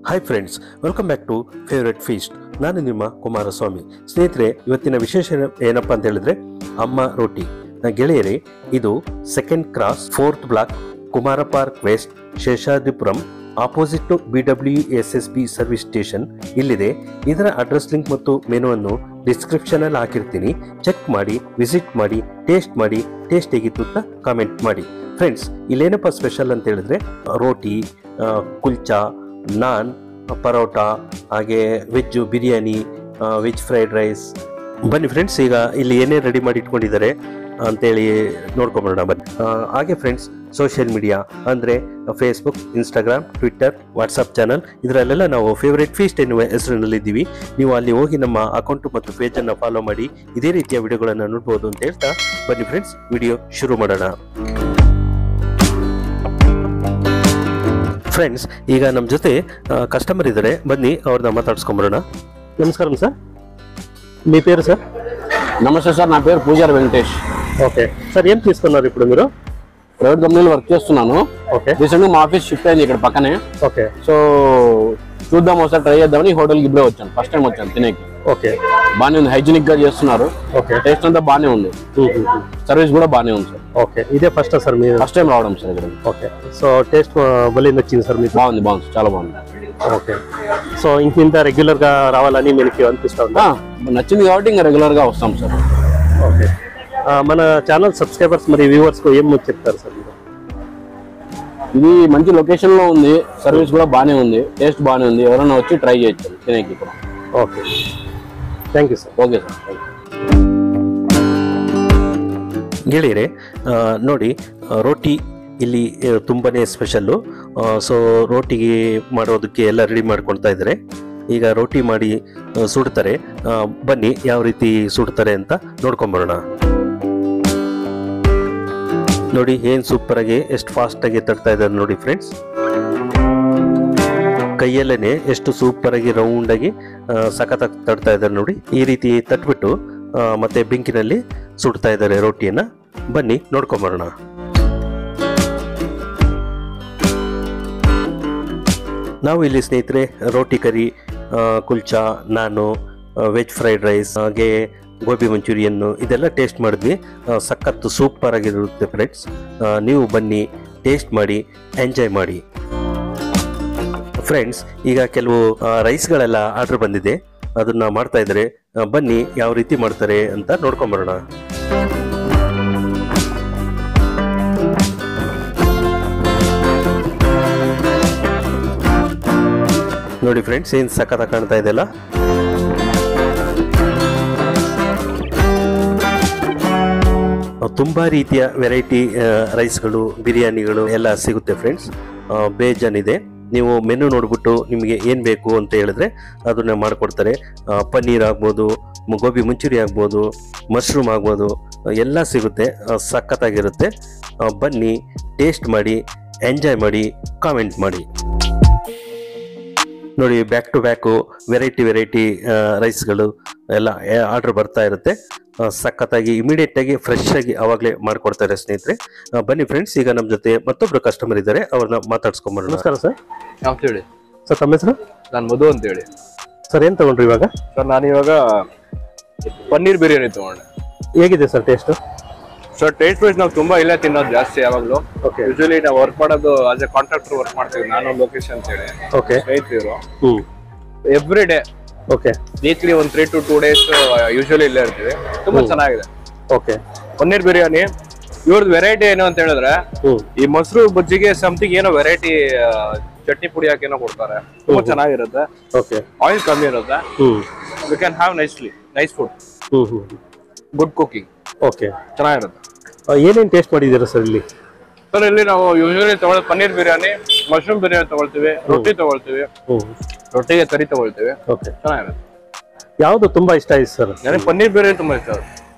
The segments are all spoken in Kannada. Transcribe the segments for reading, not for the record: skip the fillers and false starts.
Hi friends, welcome back to favourite feast. ನಾನು ನಿಮ್ಮ ಕುಮಾರಸ್ವಾಮಿ. ಸ್ನೇಹಿತರೆ, ಇವತ್ತಿನ ವಿಶೇಷ ಏನಪ್ಪ ಅಂತ ಹೇಳಿದ್ರೆ ಅಮ್ಮ ರೋಟಿ. ಗೆಳೆಯರೇ, ಇದು second cross 4th block, Kumara park west, Seshadripuram, opposite to BWSSB service station ಇಲ್ಲಿದೆ. ಇದರ ಅಡ್ರೆಸ್ ಲಿಂಕ್ ಮತ್ತು ಮೆನುವನ್ನು ಡಿಸ್ಕ್ರಿಪ್ಷನ್ ಅಲ್ಲಿ ಹಾಕಿರ್ತೀನಿ. ಚೆಕ್ ಮಾಡಿ, ವಿಸಿಟ್ ಮಾಡಿ, ಟೇಸ್ಟ್ ಹೇಗಿತ್ತು ಅಂತ ಕಾಮೆಂಟ್ ಮಾಡಿ. ಫ್ರೆಂಡ್ಸ್, ಇಲ್ಲೇನಪ್ಪ ಸ್ಪೆಷಲ್ ಅಂತ ಹೇಳಿದ್ರೆ ರೋಟಿ, ಕುಲ್ಚಾ, ನಾನ್, ಪರೋಟ, ಹಾಗೆ veg biryani, veg fried rice. ಬನ್ನಿ ಫ್ರೆಂಡ್ಸ್, ಈಗ ಇಲ್ಲಿ ಏನೇ ರೆಡಿ ಮಾಡಿ ಇಟ್ಕೊಂಡಿದ್ದಾರೆ ಅಂತೇಳಿ ನೋಡ್ಕೊಂಬರೋಣ ಬನ್ನಿ. ಹಾಗೆ ಫ್ರೆಂಡ್ಸ್, ಸೋಷಿಯಲ್ ಮೀಡಿಯಾ ಅಂದರೆ Facebook, Instagram, Twitter, WhatsApp channel, ಇದರಲ್ಲೆಲ್ಲ ನಾವು ಫೇವ್ರೆಟ್ ಫೀಸ್ಟ್ ಎನ್ನುವ ಹೆಸರಿನಲ್ಲಿದ್ದೀವಿ. ನೀವು ಅಲ್ಲಿ ಹೋಗಿ ನಮ್ಮ ಅಕೌಂಟ್ ಮತ್ತು ಪೇಜನ್ನು ಫಾಲೋ ಮಾಡಿ ಇದೇ ರೀತಿಯ ವಿಡಿಯೋಗಳನ್ನು ನೋಡ್ಬೋದು ಅಂತ ಹೇಳ್ತಾ ಬನ್ನಿ ಫ್ರೆಂಡ್ಸ್, ವಿಡಿಯೋ ಶುರು ಮಾಡೋಣ. ಫ್ರೆಂಡ್ಸ್, ಈಗ ನಮ್ಮ ಜೊತೆ ಕಸ್ಟಮರ್ ಇದ್ದಾರೆ, ಬನ್ನಿ ಅವ್ರನ್ನ ಮಾತಾಡ್ಸ್ಕೊಂಬರೋಣ. ನಮಸ್ಕಾರ ಸರ್, మీ పేరు సార్? నమస్తే సార్, నా పేరు పూజారి వెంకటేష్. ఓకే సార్, ఏం తీసుకున్నారు ఇప్పుడు మీరు? ప్రైవేట్ కంపెనీలో వర్క్ చేస్తున్నాను. ఓకే, రీసెంట్గా మా ఆఫీస్ షిఫ్ట్ అయింది ఇక్కడ పక్కనే. ఓకే, సో చూద్దాం, ఒకసారి ట్రై చేద్దామని హోటల్కి ఇప్పుడే వచ్చాను. ఫస్ట్ టైం వచ్చాను తినేకి. ఓకే, బాగానే ఉంది, హైజీనిక్ గా చేస్తున్నారు. ఓకే, టేస్ట్ అంతా బాగానే ఉంది, సర్వీస్ కూడా బాగానే ఉంది సార్. ఓకే, ఇదే ఫస్ట్ సార్ మీరు? ఫస్ట్ టైం రావడం సార్ ఇక్కడ. ఓకే, సో టేస్ట్ భలే నచ్చింది సార్ మీకు? బాగుంది, బాగుంది, చాలా బాగుంది. ఓకే, సో ఇంత రెగ్యులర్ గా రావాలని మీకు అనిపిస్తుందా? నచ్చింది కాబట్టి ఇంకా రెగ్యులర్ గా వస్తాం సార్. ఓకే, మన ఛానల్ సబ్స్క్రైబర్స్ మరి వ్యూవర్స్ కు ఏం చెప్తారు సార్ మీరు? ఇది మంచి లొకేషన్ లో ఉంది, సర్వీస్ కూడా బాగానే ఉంది, టేస్ట్ బాగానే ఉంది. ఎవరైనా వచ్చి ట్రై చేయొచ్చు తినేకి ఇక్కడ. Okay, thank you sir. Okay sir. ಗೆಳೆಯರೆ, ನೋಡಿ, ರೋಟಿ ಇಲ್ಲಿ ತುಂಬಾನೇ ಸ್ಪೆಷಲ್ಲು. ಸೊ ರೋಟಿಗೆ ಮಾಡೋದಕ್ಕೆ ಎಲ್ಲ ರೆಡಿ ಮಾಡ್ಕೊಳ್ತಾ ಇದ್ದಾರೆ. ಈಗ ರೋಟಿ ಮಾಡಿ ಸುಡ್ತಾರೆ. ಬನ್ನಿ ಯಾವ ರೀತಿ ಸುಡ್ತಾರೆ ಅಂತ ನೋಡ್ಕೊಂಬರೋಣ. ನೋಡಿ, ಏನು ಸೂಪರ್ ಆಗಿ ಎಷ್ಟು ಫಾಸ್ಟ್ ಆಗಿ ತಡ್ತಾ ಇದ್ದಾರೆ ನೋಡಿ ಫ್ರೆಂಡ್ಸ್. ಕೈಯಲ್ಲೇನೆ ಎಷ್ಟು ಸೂಪರ್ ಆಗಿ ರೌಂಡ್ ಆಗಿ ಸಖತ್ತಾಗಿ ತಡ್ತಾ ಇದ್ದಾರೆ ನೋಡಿ. ಈ ರೀತಿ ತಟ್ಬಿಟ್ಟು ಮತ್ತೆ ಬೆಂಕಿನಲ್ಲಿ ಸುಡ್ತಾ ಇದ್ದಾರೆ ರೋಟಿಯನ್ನ. ಬನ್ನಿ ನೋಡ್ಕೊಂಬರೋಣ. ನಾವು ಇಲ್ಲಿ ಸ್ನೇಹಿತರೆ ರೋಟಿ ಕರಿ, ಕುಲ್ಚಾ, ನಾನು, ವೆಜ್ ಫ್ರೈಡ್ ರೈಸ್, ಹಾಗೆ ಗೋಬಿ ಮಂಚೂರಿಯನ್ನು ಇದೆಲ್ಲ ಟೇಸ್ಟ್ ಮಾಡಿದ್ವಿ. ಸಖತ್ತು ಸೂಪರ್ ಆಗಿರುತ್ತೆ ಫ್ರೆಂಡ್ಸ್. ನೀವು ಬನ್ನಿ, ಟೇಸ್ಟ್ ಮಾಡಿ, ಎಂಜಾಯ್ ಮಾಡಿ. ಫ್ರೆಂಡ್ಸ್, ಈಗ ಕೆಲವು ರೈಸ್ಗಳೆಲ್ಲ ಆರ್ಡರ್ ಬಂದಿದೆ, ಅದನ್ನ ಮಾಡ್ತಾ ಇದ್ದಾರೆ. ಬನ್ನಿ ಯಾವ ರೀತಿ ಮಾಡ್ತಾರೆ ಅಂತ ನೋಡ್ಕೊಂಬರೋಣ. ನೋಡಿ ಫ್ರೆಂಡ್ಸ್, ಏನ್ ಸಖತ್ತಾಗಿ ಕಾಣ್ತಾ ಇದೆಯಲ್ಲ. ತುಂಬಾ ರೀತಿಯ ವೆರೈಟಿ ರೈಸ್ಗಳು, ಬಿರಿಯಾನಿಗಳು ಎಲ್ಲ ಸಿಗುತ್ತೆ ಫ್ರೆಂಡ್ಸ್. ಬೇಜಾನಿದೆ. ನೀವು ಮೆನು ನೋಡ್ಬಿಟ್ಟು ನಿಮಗೆ ಏನು ಬೇಕು ಅಂತ ಹೇಳಿದ್ರೆ ಅದನ್ನ ಮಾಡಿಕೊಡ್ತಾರೆ. ಪನ್ನೀರ್ ಆಗ್ಬೋದು, ಗೋಬಿ ಮಂಚೂರಿ ಆಗ್ಬೋದು, ಮಶ್ರೂಮ್ ಆಗ್ಬೋದು, ಎಲ್ಲ ಸಿಗುತ್ತೆ. ಸಖತ್ತಾಗಿರುತ್ತೆ. ಬನ್ನಿ, ಟೇಸ್ಟ್ ಮಾಡಿ, ಎಂಜಾಯ್ ಮಾಡಿ, ಕಾಮೆಂಟ್ ಮಾಡಿ. ನೋಡಿ, ಬ್ಯಾಕ್ ಟು ಬ್ಯಾಕು ವೆರೈಟಿ ರೈಸ್ಗಳು ಎಲ್ಲ ಆರ್ಡರ್ ಬರ್ತಾ ಇರುತ್ತೆ. ಸಖತ್ತಾಗಿ ಇಮಿಡಿಯೇಟ್ ಆಗಿ ಫ್ರೆಶ್ ಆಗಿ ಅವಾಗಲೇ ಮಾಡ್ಕೊಡ್ತಾರೆ ಸ್ನೇಹಿತರೆ. ಬನ್ನಿ ಫ್ರೆಂಡ್ಸ್, ಈಗ ನಮ್ಮ ಜೊತೆ ಮತ್ತೊಬ್ರು ಕಸ್ಟಮರ್ ಇದ್ದಾರೆ, ಅವ್ರನ್ನ ಮಾತಾಡ್ಸ್ಕೊಂಬರೋಣ. ನಮಸ್ಕಾರ ಸರ್. ಯಾವ ಹೇಳಿ ಸರ್, ತಮ್ಮ ಹೆಸರು? ನಾನು ಮಧು ಅಂತ ಹೇಳಿ. ಸರ್, ಏನ್ ತಗೊಂಡ್ರಿ ಇವಾಗ? ಸರ್, ನಾನು ಇವಾಗ ಪನ್ನೀರ್ ಬಿರಿಯಾನಿ ತಗೊಂಡೆ. ಹೇಗಿದೆ sir taste? Sir, taste wise ನಾವು ತುಂಬಾ ಇಲ್ಲೇ ತಿನ್ನೋದು ಜಾಸ್ತಿ ಯಾವಾಗಲೂ. ಯೂಶಲಿ ನಾವು ವರ್ಕ್ ಮಾಡೋದು ಆಸ್ ಎ ಕಾಂಟ್ರಾಕ್ಟರ್ ವರ್ಕ್ ಮಾಡ್ತೀವಿ. ನಾನು ಲೊಕೇಶನ್ ಅಂತ ಹೇಳಿ ಸ್ನೇಹಿತರು ಎವ್ರಿ ಡೇ. ಓಕೆ, ವೀಕ್ಲಿ ಒಂದು 3 to 2 days ಯೂಶಲಿ ಇಲ್ಲೇ ಇರ್ತೀವಿ. ತುಂಬಾ ಚೆನ್ನಾಗಿದೆ. ಓಕೆ, ಪನ್ನೀರ್ ಬಿರಿಯಾನಿ ಇವ್ರದ್ದು ವೆರೈಟಿ ಏನು ಅಂತ ಹೇಳಿದ್ರೆ, ಈ ಮೊಸರು ಬಜ್ಜಿಗೆ ಸಮಥಿಂಗ್ ಏನೋ ವೆರೈಟಿ ಚಟ್ನಿ ಪುಡಿ ಹಾಕಿ ಏನೋ ಕೊಡ್ತಾರೆ. ತುಂಬಾ ಚೆನ್ನಾಗಿರುತ್ತೆ. ಓಕೆ, ಆಯಿಲ್ ಕಮ್ಮಿ ಇರುತ್ತೆ. You can have nice food, good cooking. Okay, ಚೆನ್ನಾಗಿರುತ್ತೆ. ಏನೇನು ಟೇಸ್ಟ್ ಮಾಡಿದ್ದೀರಾ ಸರ್ ಇಲ್ಲಿ? ಸರ್, ಇಲ್ಲಿ ನಾವು ಯೂಶಲಿ ತಗೊಳ್ಳೋದು ಪನ್ನೀರ್ ಬಿರಿಯಾನಿ, ಮಶ್ರೂಮ್ ಬಿರಿಯಾನಿ ತಗೊಳ್ತೀವಿ, ರೊಟ್ಟಿ ತಗೊಳ್ತೀವಿ, ರೊಟ್ಟಿಗೆ ಕರಿ ತಗೊಳ್ತೀವಿ. ಓಕೆ, ಚೆನ್ನಾಗಿರುತ್ತೆ. ಯಾವುದು ತುಂಬಾ ಇಷ್ಟ ಆಯ್ತು ಸರ್? ನನಗೆ ಪನ್ನೀರ್ ಬಿರಿಯಾನಿ ತುಂಬಾ ಇಷ್ಟ.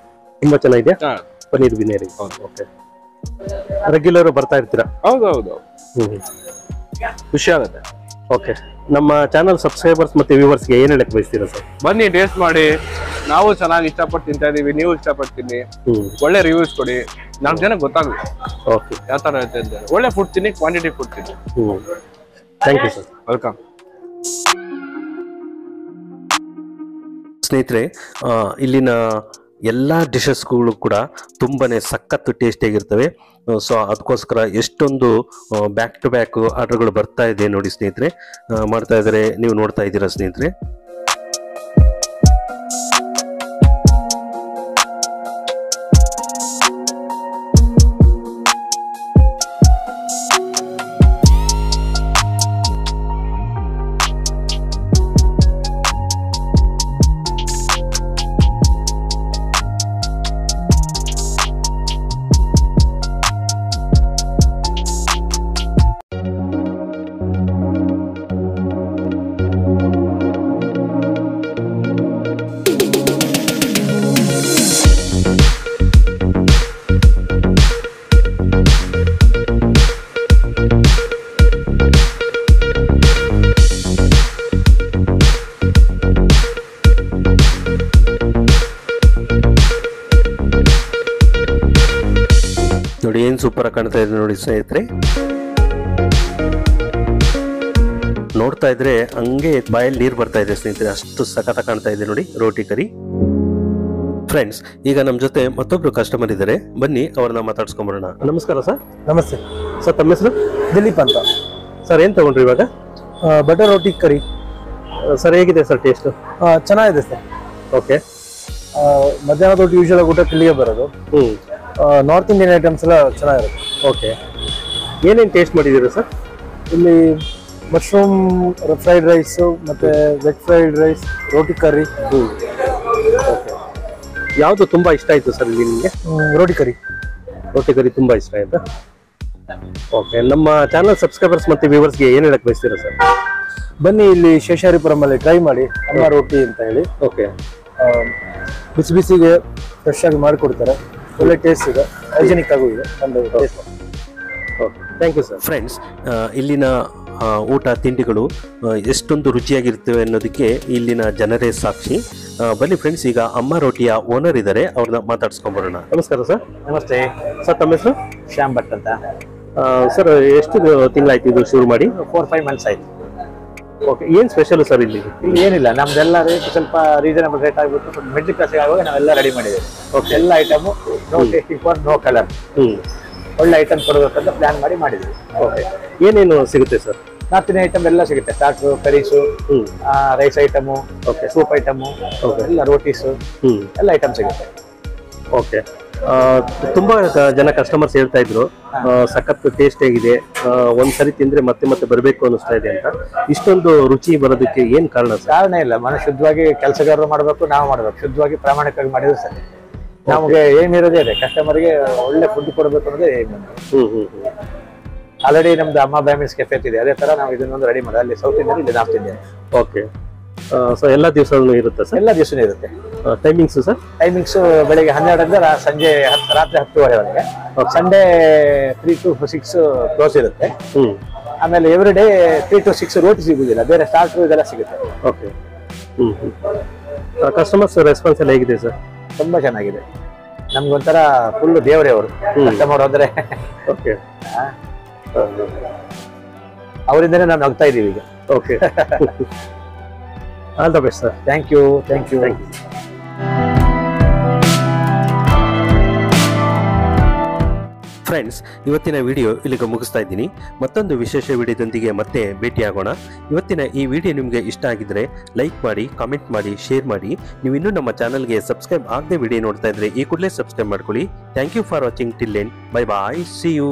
ತುಂಬಾ ಚೆನ್ನಾಗಿದೆ ಪನ್ನೀರ್ ಬಿರಿಯಾನಿ. ಓಕೆ, ರೆಗ್ಯುಲರ್ ಬರ್ತಾ ಇರ್ತೀರಾ? ಹೌದು, ಖುಷಿ ಆಗುತ್ತೆ. ಓಕೆ, ನಮ್ಮ ಚಾನಲ್ ಸಬ್ಸ್ಕ್ರೈಬರ್ಸ್ ಮತ್ತೆ ವ್ಯೂವರ್ಸ್ಗೆ ಏನು ಹೇಳಕ್ ಬಯಸ್ತೀರಾ ಸರ್? ಬನ್ನಿ, ಟೇಸ್ಟ್ ಮಾಡಿ. ನಾವು ಚೆನ್ನಾಗಿ ಇಷ್ಟಪಟ್ಟು ತಿಂತಾ ಇದೀವಿ, ನೀವು ಇಷ್ಟಪಡ್ತೀನಿ. ಒಳ್ಳೆ ರಿವ್ಯೂಸ್ ಕೊಡಿ, 4 ಜನಕ್ಕೆ ಗೊತ್ತಾಗುತ್ತೆ ಯಾವ ತರ ಇರುತ್ತೆ ಅಂತ. ಒಳ್ಳೆ ಫುಡ್ ತಿನ್ನಿ, ಕ್ವಾಂಟಿಟಿ ಫುಡ್ ತಿನ್ನಿ. Thank you sir. ವೆಲ್ಕಮ್. ಸ್ನೇಹಿತರೆ, ಇಲ್ಲಿನ ಎಲ್ಲ ಡಿಶಸ್ಗಳು ಕೂಡ ತುಂಬಾ ಸಖತ್ತು ಟೇಸ್ಟಿಯಾಗಿರ್ತವೆ. ಸೊ ಅದಕ್ಕೋಸ್ಕರ ಎಷ್ಟೊಂದು ಬ್ಯಾಕ್ ಟು ಬ್ಯಾಕ್ ಆರ್ಡರ್ಗಳು ಬರ್ತಾ ಇದೆ ನೋಡಿ ಸ್ನೇಹಿತರೆ, ಮಾಡ್ತಾ ಇದ್ದಾರೆ, ನೀವು ನೋಡ್ತಾ ಇದ್ದೀರಾ ಸ್ನೇಹಿತರೆ. ನೋಡಿ ಏನು ಸೂಪರ್ ಆಗಿ ಕಾಣ್ತಾ ಇದೆ ನೋಡಿ ಸ್ನೇಹಿತರೆ. ನೋಡ್ತಾ ಇದ್ರೆ ಹಂಗೆ ಬಾಯಲ್ಲಿ ನೀರು ಬರ್ತಾ ಇದೆ ಸ್ನೇಹಿತರೆ, ಅಷ್ಟು ಸಖತ್ ಕಾಣ್ತಾ ಇದೆ ನೋಡಿ ರೋಟಿ ಕರಿ. ಫ್ರೆಂಡ್ಸ್, ಈಗ ನಮ್ಮ ಜೊತೆ ಮತ್ತೊಬ್ರು ಕಸ್ಟಮರ್ ಇದ್ದಾರೆ, ಬನ್ನಿ ಅವ್ರನ್ನ ಮಾತಾಡ್ಸ್ಕೊಂಬರೋಣ. ನಮಸ್ಕಾರ ಸರ್. ನಮಸ್ತೆ ಸರ್, ತಮ್ಮ ಹೆಸರು? ದಿಲೀಪ್ ಅಂತ. ಸರ್, ಏನು ತಗೊಂಡ್ರಿ ಇವಾಗ? ಬಟರ್ ರೋಟಿ ಕರಿ. ಸರ್, ಹೇಗಿದೆ ಸರ್ ಟೇಸ್ಟ್? ಚೆನ್ನಾಗಿದೆ ಸರ್. ಓಕೆ. ಮಧ್ಯಾಹ್ನದ ಊಟ ಯೂಶಲ್ ಊಟಕ್ಕೆ ಇಲ್ಲಿಗೆ ಬರೋದು. ನಾರ್ತ್ ಇಂಡಿಯನ್ ಐಟಮ್ಸ್ ಎಲ್ಲ ಚೆನ್ನಾಗಿರುತ್ತೆ. ಓಕೆ. ಏನೇನು ಟೇಸ್ಟ್ ಮಾಡಿದ್ದೀರಾ ಸರ್? ಇಲ್ಲಿ ಮಶ್ರೂಮ್ ಫ್ರೈಡ್ ರೈಸು ಮತ್ತೆ ವೆಜ್ ಫ್ರೈಡ್ ರೈಸ್, ರೋಟಿ ಕರಿ. ಓಕೆ. ಯಾವುದು ತುಂಬಾ ಇಷ್ಟ ಆಯ್ತು ಸರ್ ಇಲ್ಲಿ ನಿಮಗೆ? ರೋಟಿ ಕರಿ. ರೋಟಿ ಕರಿ ತುಂಬಾ ಇಷ್ಟ ಆಯ್ತಾ? ಓಕೆ. ನಮ್ಮ ಚಾನಲ್ ಸಬ್ಸ್ಕ್ರೈಬರ್ಸ್ ಮತ್ತೆ ವ್ಯೂವರ್ಸ್ಗೆ ಏನು ಹೇಳಕ್ ಬಯಸ್ತೀರಾ ಸರ್? ಬನ್ನಿ, ಇಲ್ಲಿ ಶೇಷಾರಿಪುರಮಲ್ಲಿ ಟ್ರೈ ಮಾಡಿ ಅಮ್ಮ ರೋಟಿ ಅಂತ ಹೇಳಿ. ಓಕೆ. ಬಿಸಿ ಬಿಸಿಗೆ ಫ್ರೆಶ್ ಆಗಿ ಮಾಡಿಕೊಡ್ತಾರೆ, ಒಳ್ಳೆ ಟೇಸ್ಟ್ ಇದೆ, ಹೈಜಿನಿಕ್ ಆಗೂ ಇದೆ. Okay, thank you sir. Friends, ಇಲ್ಲಿನ ಊಟ ತಿಂಡಿಗಳು ಎಷ್ಟೊಂದು ರುಚಿಯಾಗಿರ್ತವೆ ಅನ್ನೋದಕ್ಕೆ ಇಲ್ಲಿನ ಜನರೇ ಸಾಕ್ಷಿ. ಬನ್ನಿ ಫ್ರೆಂಡ್ಸ್, ಈಗ ಅಮ್ಮ ರೋಟಿಯ ಓನರ್ ಇದ್ದಾರೆ, ಅವ್ರನ್ನ ಮಾತಾಡ್ಸ್ಕೊಂಬರೋಣ. ನಮಸ್ಕಾರ ಸರ್. ನಮಸ್ತೆ ಸರ್, ತಮ್ಮ ಹೆಸರು? ಶ್ಯಾಮ್ ಭಟ್ ಅಂತ. ಸರ್, ಎಷ್ಟು ತಿಂಗಳಾಯ್ತು ಇದು ಶುರು ಮಾಡಿ? 4-5 ಮಂತ್ಸ್ ಆಯ್ತು. ಓಕೆ. ಏನು ಸ್ಪೆಷಲ್ ಸರ್ ಇಲ್ಲಿ? ಇಲ್ಲಿ ಏನಿಲ್ಲ, ನಮ್ದೆಲ್ಲ ರೇಟ್ ಸ್ವಲ್ಪ ರೀಸನಬಲ್ ರೇಟ್ ಆಗಿಬಿಟ್ಟು ಸ್ವಲ್ಪ ಮಿಡ್ಲ್ ಕ್ಲಾಸಿಗೆ ಆಗುವಾಗ ನಾವೆಲ್ಲ ರೆಡಿ ಮಾಡಿದ್ದೇವೆ. ಓಕೆ. ಎಲ್ಲ item no tasting for no colour. ಒಳ್ಳೆ ಐಟಮ್ ಕೊಡಬೇಕಂತ ಪ್ಲಾನ್ ಮಾಡಿ ಮಾಡಿದ್ವಿ. ಓಕೆ. ಏನೇನು ಸಿಗುತ್ತೆ ಸರ್? ನಾರ್ತ್ ಇಂಡಿಯನ್ ಐಟಮ್ ಎಲ್ಲ ಸಿಗುತ್ತೆ, starters, curries, rice item, okay, soup item, ಎಲ್ಲ ರೋಟೀಸು, ಎಲ್ಲ ಐಟಮ್ ಸಿಗುತ್ತೆ. ಓಕೆ. ತುಂಬಾ ಜನ ಕಸ್ಟಮರ್ಸ್ ಹೇಳ್ತಾ ಇದ್ರು ಸಖತ್ ಟೇಸ್ಟ್ ಆಗಿದೆ, ಒಂದ್ಸರಿ ತಿಂದ್ರೆ ಮತ್ತೆ ಮತ್ತೆ ಬರಬೇಕು ಅನ್ನಿಸ್ತಾ ಇದೆ ಅಂತ. ಇಷ್ಟೊಂದು ರುಚಿ ಬರೋದಕ್ಕೆ ಏನ್ ಕಾರಣ ಸರ್? ಕಾರಣ ಇಲ್ಲ, ಮನೆ ಶುದ್ಧವಾಗಿ ಕೆಲಸಗಾರರು ಮಾಡಬೇಕು, ನಾವು ಮಾಡಬೇಕು, ಶುದ್ಧವಾಗಿ ಪ್ರಾಮಾಣಿಕವಾಗಿ ಮಾಡಿದ್ರೆ ಸರಿ. ನಮಗೆ ಏನಿರೋದೇ ಇದೆ, ಕಸ್ಟಮರ್ಗೆ ಒಳ್ಳೆ ಫುಡ್ ಕೊಡಬೇಕು ಅನ್ನೋದೇ ಏನ್. ಆಲ್ರೆಡಿ ನಮ್ದು ಅಮ್ಮ ಬ್ರಾಹ್ಮಿನ್ಸ್ ಕೆಫೆ ಇದೆ, ಅದೇ ತರ ನಾವು ಇದನ್ನೊಂದು ರೆಡಿ ಮಾಡೋದು. ಅಲ್ಲಿ ಸೌತ್ ಇಂಡಿಯನ್, ಇಲ್ಲಿ ನಾರ್ತ್ ಇಂಡಿಯನ್. ಓಕೆ. ಸೊ ಎಲ್ಲ ದಿವಸನೂ ಇರುತ್ತೆ ಸರ್? ಎಲ್ಲ ದಿವಸನೂ ಇರುತ್ತೆ. Timings sir? ಟೈಮಿಂಗ್ಸ್ ಬೆಳಿಗ್ಗೆ 12ರಿಂದ ಸಂಜೆ ರಾತ್ರಿ 10:30ವರೆಗೆ. ಸಂಡೇ 3 to 6 ಕ್ಲೋಸ್ ಇರುತ್ತೆ. ಆಮೇಲೆ ಎವ್ರಿ ಡೇ 3 to 6 ರೋಟಿ ಸಿಗುದಿಲ್ಲ, ಬೇರೆ ಸ್ಟಾರ್ಟರ್ ಇದೆಲ್ಲ ಸಿಗುತ್ತೆ. ಓಕೆ. ಕಸ್ಟಮರ್ಸ್ ರೆಸ್ಪಾನ್ಸ್ ಎಲ್ಲ ಹೇಗಿದೆ ಸರ್? ತುಂಬಾ ಚೆನ್ನಾಗಿದೆ. ನಮ್ಗೊಂಥರ ಫುಲ್ ದೇವರೇ ಅವರು ಕಸ್ಟಮರ್ ಅಂದ್ರೆ. ಓಕೆ. ಅವರಿಂದನೇ ನಾವು ನಗ್ತಾ ಇದೀವಿ ಈಗ. Okay. All the best sir. Thank you. Thank you. Friends, ಇವತ್ತಿನ ವಿಡಿಯೋ ಇಲ್ಲಿಗೆ ಮುಗಿಸ್ತಾ ಇದ್ದೀನಿ. ಮತ್ತೊಂದು ವಿಶೇಷ ವಿಡಿಯೋದೊಂದಿಗೆ ಮತ್ತೆ ಭೇಟಿಯಾಗೋಣ. ಇವತ್ತಿನ ಈ ವಿಡಿಯೋ ನಿಮಗೆ ಇಷ್ಟ ಆಗಿದ್ರೆ ಲೈಕ್ ಮಾಡಿ, ಕಾಮೆಂಟ್ ಮಾಡಿ, ಶೇರ್ ಮಾಡಿ. ನೀವು ಇನ್ನೂ ನಮ್ಮ ಚಾನಲ್ಗೆ ಸಬ್ಸ್ಕ್ರೈಬ್ ಆಗದೆ ವಿಡಿಯೋ ನೋಡ್ತಾ ಇದ್ರೆ ಈ ಕೂಡಲೇ ಸಬ್ಸ್ಕ್ರೈಬ್ ಮಾಡ್ಕೊಳ್ಳಿ. Thank you for watching. Till then, bye bye, see you.